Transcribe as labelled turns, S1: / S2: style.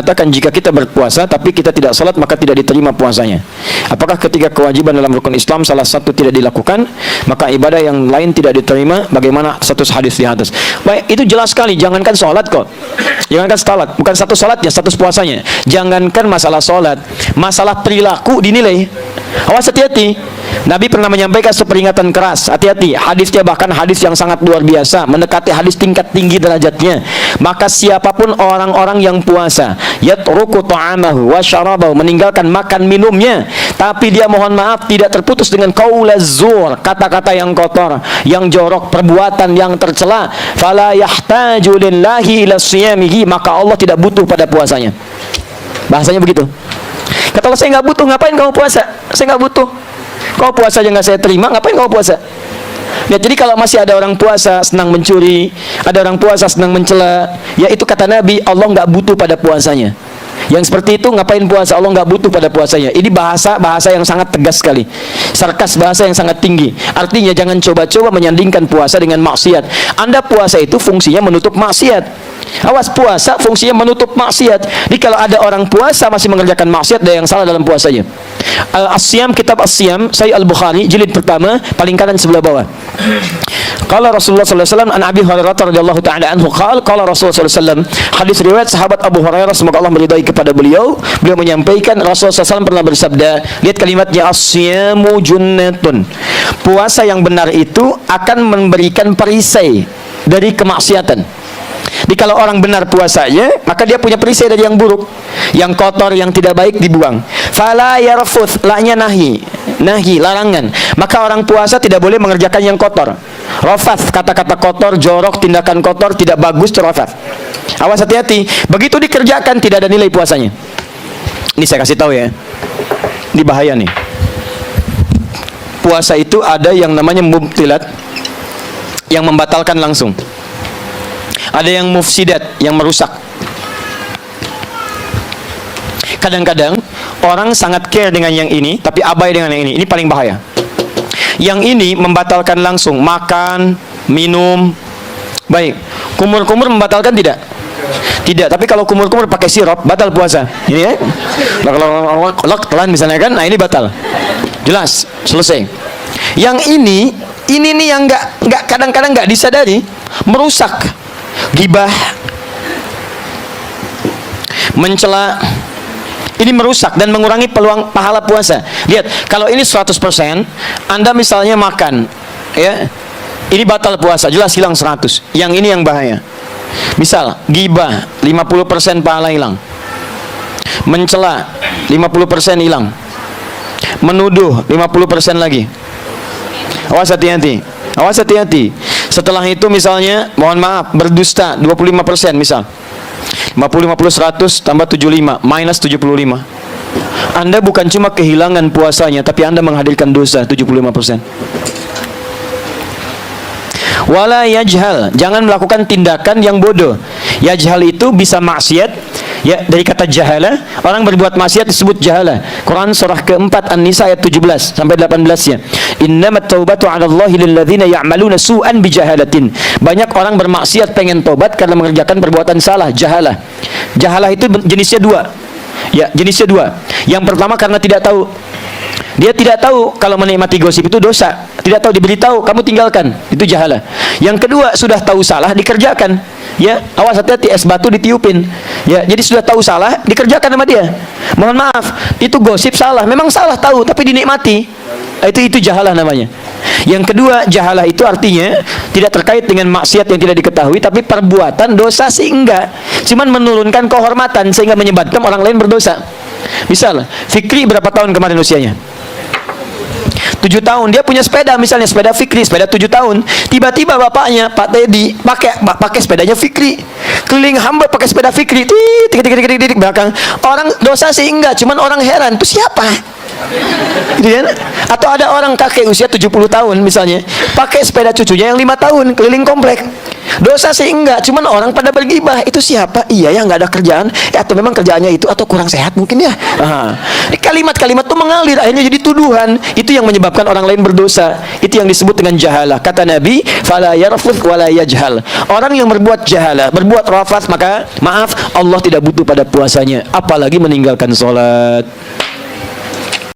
S1: Katakan jika kita berpuasa tapi kita tidak salat maka tidak diterima puasanya. Apakah ketika kewajiban dalam rukun Islam salah satu tidak dilakukan maka ibadah yang lain tidak diterima? Bagaimana status hadis di atas? Baik, itu jelas sekali. Jangankan salat kok. Jangankan salat, bukan satu salatnya, status puasanya. Jangankan masalah salat, masalah perilaku dinilai. Awas, hati-hati. Nabi pernah menyampaikan seperingatan keras, hati-hati. Hadisnya bahkan hadis yang sangat luar biasa, mendekati hadis tingkat tinggi derajatnya. Maka siapapun orang-orang yang puasa, yatruku ta'amahu wa syarabahu, meninggalkan makan minumnya, tapi dia mohon maaf tidak terputus dengan qaulaz zur, kata-kata yang kotor, yang jorok, perbuatan yang tercela, fala yahtaju lillahi ila siyamihi, maka Allah tidak butuh pada puasanya. Bahasanya begitu. Kata Allah, saya nggak butuh, ngapain kamu puasa? Saya nggak butuh. Kau puasa aja nggak saya terima, ngapain kau puasa? Ya, jadi kalau masih ada orang puasa senang mencuri, ada orang puasa senang mencela, ya itu kata Nabi, Allah nggak butuh pada puasanya. Yang seperti itu ngapain puasa? Allah nggak butuh pada puasanya. Ini bahasa yang sangat tegas sekali, sarkas, bahasa yang sangat tinggi. Artinya jangan coba-coba menyandingkan puasa dengan maksiat. Anda puasa itu fungsinya menutup maksiat. Awas, puasa fungsinya menutup maksiat. Jadi kalau ada orang puasa masih mengerjakan maksiat, ada yang salah dalam puasanya. As-Siyam, kitab As-Siyam, Sahih Al-Bukhari, jilid pertama, paling kanan sebelah bawah. Qala Rasulullah sallallahu alaihi wasallam an Abi Hurairah radhiyallahu ta'ala anhu qala Rasulullah sallallahu alaihi wasallam, hadis riwayat sahabat Abu Hurairah semoga Allah meridai kepada beliau menyampaikan Rasulullah SAW pernah bersabda, lihat kalimatnya, as-siyamu junnatun, puasa yang benar itu akan memberikan perisai dari kemaksiatan. Jadi kalau orang benar puasanya, maka dia punya perisai dari yang buruk, yang kotor, yang tidak baik dibuang. Fala yarfuth, la-nya nahi, larangan. Maka orang puasa tidak boleh mengerjakan yang kotor. Rafath, kata-kata kotor, jorok, tindakan kotor, tidak bagus, rafath. Awas, hati-hati. Begitu dikerjakan tidak ada nilai puasanya. Ini saya kasih tahu ya. Ini bahaya nih. Puasa itu ada yang namanya mubtilat, yang membatalkan langsung. Ada yang mufsidat, yang merusak. Kadang-kadang orang sangat care dengan yang ini, tapi abai dengan yang ini. Ini paling bahaya. Yang ini membatalkan langsung, makan, minum. Baik, kumur-kumur membatalkan tidak? Tidak, tapi kalau kumur-kumur pakai sirup, batal puasa. Ini ya. Kalau telan misalnya kan, nah ini batal. Jelas, selesai. Yang ini nih yang nggak kadang-kadang nggak disadari, merusak. Gibah, mencela, ini merusak dan mengurangi peluang pahala puasa. Lihat, kalau ini 100%, Anda misalnya makan, ya, ini batal puasa, jelas hilang 100. Yang ini yang bahaya. Misal, gibah, 50% pahala hilang. Mencela, 50% hilang. Menuduh, 50% lagi. Awas, hati-hati. Awas, hati-hati. Setelah itu misalnya, mohon maaf, berdusta 25% misal. 50, 100 tambah 75, minus 75. Anda bukan cuma kehilangan puasanya, tapi Anda menghadirkan dosa 75%. Wala yajhal, jangan melakukan tindakan yang bodoh. Yajhal itu bisa maksiat, ya, dari kata jahala, orang berbuat maksiat disebut jahala. Quran surah keempat An-Nisa ayat 17 sampai 18-nya. Innamat taubatu 'ala Allahi lil ladzina ya'maluna su'an bijahalatin. Banyak orang bermaksiat pengen tobat karena mengerjakan perbuatan salah, jahalah. Jahalah itu jenisnya dua. Ya, jenisnya dua. Yang pertama karena tidak tahu. Dia tidak tahu kalau menikmati gosip itu dosa. Tidak tahu, diberitahu, kamu tinggalkan. Itu jahalah. Yang kedua, sudah tahu salah, dikerjakan. Ya, awas, hati-hati, es batu ditiupin. Ya, jadi sudah tahu salah, dikerjakan sama dia. Mohon maaf, itu gosip salah. Memang salah tahu, tapi dinikmati. Itu jahalah namanya. Yang kedua, jahalah itu artinya tidak terkait dengan maksiat yang tidak diketahui, tapi perbuatan dosa sih enggak. Cuman menurunkan kehormatan sehingga menyebabkan orang lain berdosa. Misal, Fikri berapa tahun kemarin usianya? 7 tahun, dia punya sepeda, misalnya sepeda Fikri, sepeda 7 tahun. Tiba-tiba bapaknya, Pak Teddy, pakai sepedanya Fikri, keliling hamba pakai sepeda Fikri, tik belakang. Orang dosa sih enggak, cuman orang heran, itu siapa? Gitu kan? Atau ada orang kakek usia 70 tahun misalnya, pakai sepeda cucunya yang 5 tahun, keliling komplek.
S2: Dosa sih enggak, cuman orang pada bergibah. Itu siapa? Iya ya, nggak ada kerjaan. Ya, atau memang kerjaannya itu, atau kurang sehat mungkin ya. Ini kalimat-kalimat tuh mengalir, akhirnya jadi tuduhan. Itu yang menyebabkan orang lain berdosa. Itu yang disebut dengan jahalah. Kata Nabi, fala yarfuth wala yajhal. Orang yang berbuat jahalah, berbuat rafath, maka maaf, Allah tidak butuh pada puasanya, apalagi meninggalkan sholat.